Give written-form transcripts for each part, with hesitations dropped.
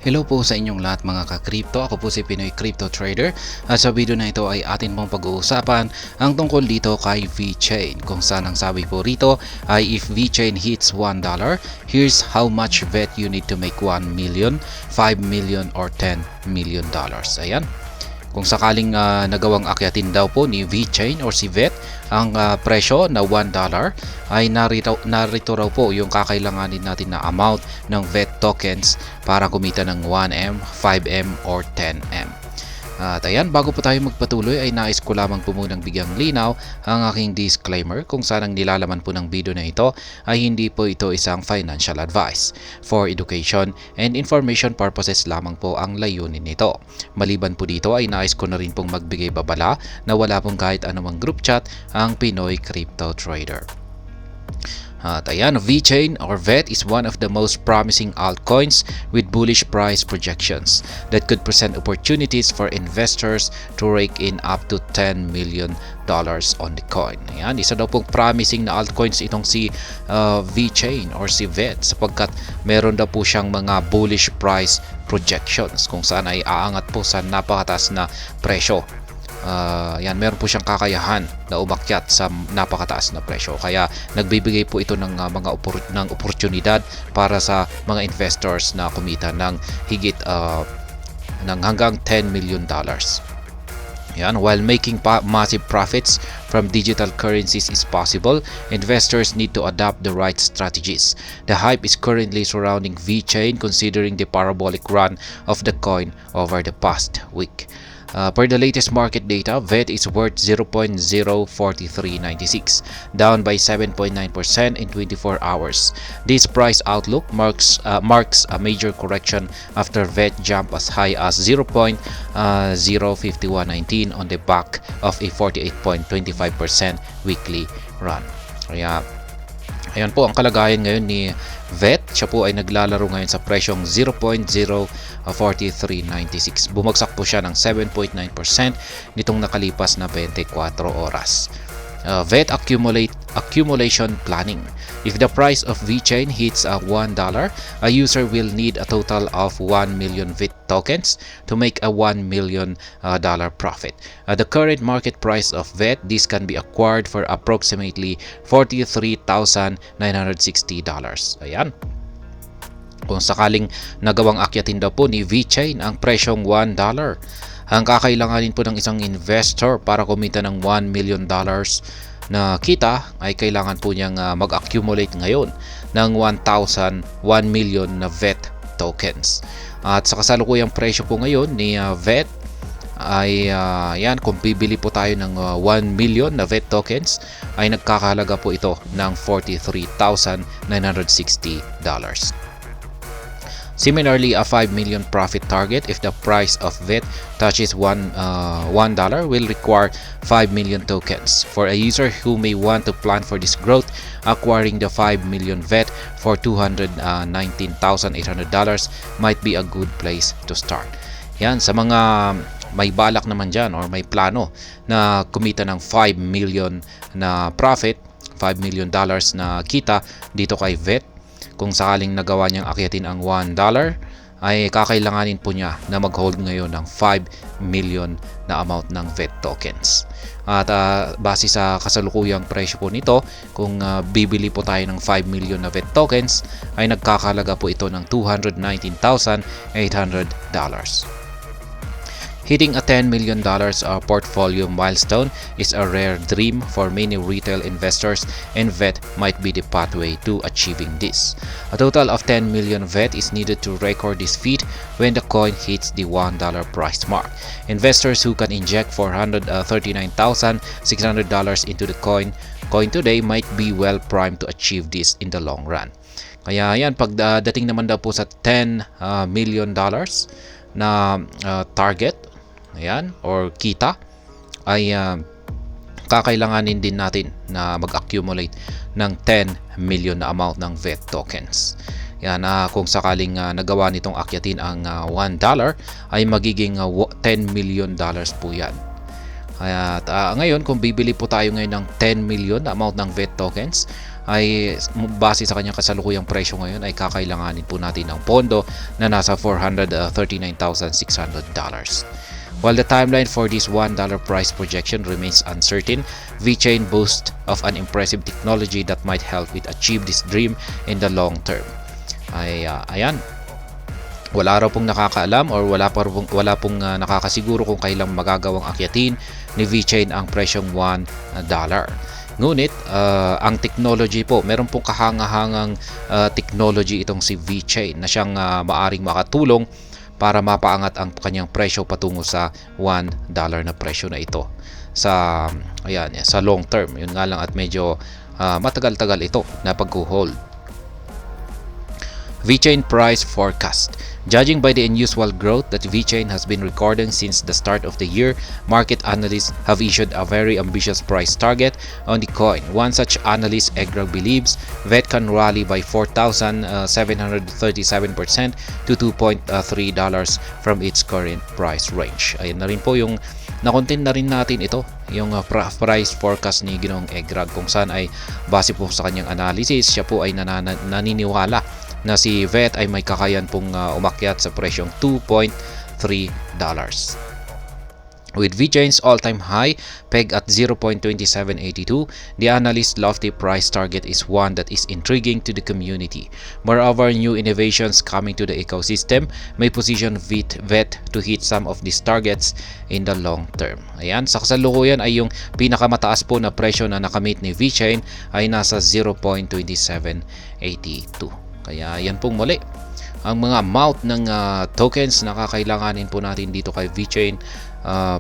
Hello po sa inyong lahat mga ka-crypto. Ako po si Pinoy Crypto Trader at sa video na ito ay atin pong pag-uusapan ang tungkol dito kay VeChain. Kung saan ang sabi po rito ay if VeChain hits $1, here's how much VET you need to make 1 million, 5 million or 10 million dollars. Ayan. Kung sakaling nagawang akyatin daw po ni VeChain or si VET ang presyo na $1 ay narito raw po yung kakailanganin natin na amount ng VET tokens para kumita ng 1M, 5M or 10M. At ayan, bago po tayo magpatuloy ay nais ko lamang po munang bigyang linaw ang aking disclaimer kung saan ang nilalaman po ng video na ito ay hindi po ito isang financial advice. For education and information purposes lamang po ang layunin nito. Maliban po dito ay nais ko na rin pong magbigay babala na wala pong kahit anumang group chat ang Pinoy Crypto Trader. At ayan, VeChain or VET is one of the most promising altcoins with bullish price projections that could present opportunities for investors to rake in up to $10 million on the coin. Ayan, isa daw pong promising na altcoins itong si VeChain or si VET sapagkat meron daw po siyang mga bullish price projections kung saan ay aangat po sa napakataas na presyo. Yan, meron po siyang kakayahan na umakyat sa napakataas na presyo. Kaya nagbibigay po ito ng mga oportunidad para sa mga investors na kumita ng higit ng hanggang $10 million. Yan, while making massive profits from digital currencies is possible, investors need to adopt the right strategies. The hype is currently surrounding VeChain considering the parabolic run of the coin over the past week. Per the latest market data, VET is worth 0.04396, down by 7.9% in 24 hours. This price outlook marks a major correction after VET jumped as high as 0.05119 on the back of a 48.25% weekly run. Kaya ayan po ang kalagayan ngayon ni VET. Siya po ay naglalaro ngayon sa presyong 0.04396. Bumagsak po siya ng 7.9% nitong nakalipas na 24 oras. VET accumulation planning. If the price of VeChain hits $1, a user will need a total of 1 million VET tokens to make a $1 million profit. The current market price of VET, this can be acquired for approximately $43,960. Ayan. Kung sakaling nagawang akyatin daw po ni VeChain ang presyong $1, ang kakailanganin po ng isang investor para kumita ng $1 million na kita ay kailangan po niyang mag-accumulate ngayon ng 1 million na VET tokens. At sa kasalukuyang presyo po ngayon ni VET ay yan, kung bibili po tayo ng 1 million na VET tokens ay nagkakahalaga po ito ng $43,960. Similarly, a 5 million profit target if the price of VET touches $1 will require 5 million tokens. For a user who may want to plan for this growth, acquiring the 5 million VET for $219,800 might be a good place to start. Yan, sa mga may balak naman dyan or may plano na kumita ng 5 million na profit, $5 million na kita dito kay VET, kung sakaling nagawa niyang akyatin ang $1 ay kakailanganin po niya na mag-hold ngayon ng 5 million na amount ng VET tokens. At base sa kasalukuyang presyo po nito, kung bibili po tayo ng 5 million na VET tokens ay nagkakalaga po ito ng $219,800. Hitting a $10 million portfolio milestone is a rare dream for many retail investors, and VET might be the pathway to achieving this. A total of 10 million VET is needed to record this feat when the coin hits the $1 price mark. Investors who can inject $439,600 into the coin today might be well primed to achieve this in the long run. Kaya yan, pagdating naman daw po sa $10 million na target, ayan, or kita, ay kakailanganin din natin na mag-accumulate ng 10 million na amount ng VET tokens. Yan, kung sakaling nagawa nitong akyatin ang $1 ay magiging $10 million po yan. At ngayon, kung bibili po tayo ngayon ng 10 million na amount ng VET tokens, ay base sa kanyang kasalukuyang presyo ngayon ay kakailanganin po natin ng pondo na nasa $439,600. While the timeline for this $1 price projection remains uncertain, VeChain boasts of an impressive technology that might help it achieve this dream in the long term. Ayan. Wala raw pong nakakaalam or wala pong nakakasiguro kung kailang magagawang akyatin ni VeChain ang presyong $1. Ngunit ang technology po, meron pong kahangahangang technology itong si VeChain na siyang maaring makatulong para mapaangat ang kanyang presyo patungo sa $1 na presyo na ito sa long term. Yun nga lang at medyo matagal-tagal ito na pag-hold. VeChain price forecast. Judging by the unusual growth that VeChain has been recording since the start of the year, market analysts have issued a very ambitious price target on the coin. One such analyst, Egrag, believes VET can rally by 4,737% to $2.3 from its current price range. Ayan na rin po yung nakontent na rin natin ito, yung price forecast ni Ginoong Egrag, kung saan ay base po sa kanyang analysis, siya po ay naniniwala na si VET ay may kakayan pong umakyat sa presyong $2.3. With VeChain's all-time high pegged at 0.2782, the analyst's lofty price target is one that is intriguing to the community. Moreover, new innovations coming to the ecosystem may position VET to hit some of these targets in the long term. Ayan, sa kasalukuyan ay yung pinakamataas po na presyo na nakamit ni VeChain ay nasa 0.2782. Kaya yan pong muli ang mga amount ng tokens na kakailanganin po natin dito kay VeChain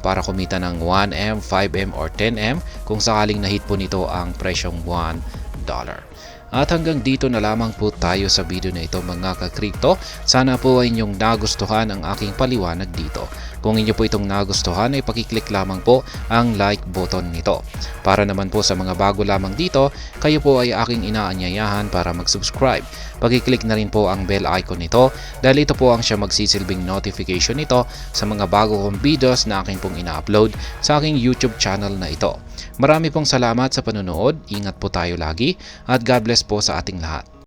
para kumita ng 1M, 5M or 10M kung sakaling nahit po nito ang presyong $1. At hanggang dito na lamang po tayo sa video na ito mga ka-crypto. Sana po ay inyong nagustuhan ang aking paliwanag dito. Kung inyo po itong nagustuhan ay pakiclick lamang po ang like button nito. Para naman po sa mga bago lamang dito, kayo po ay aking inaanyayahan para mag-subscribe. Pakiclick na rin po ang bell icon nito dahil ito po ang siya magsisilbing notification nito sa mga bago kong videos na aking pong ina-upload sa aking YouTube channel na ito. Marami pong salamat sa panonood, ingat po tayo lagi at God bless po sa ating lahat.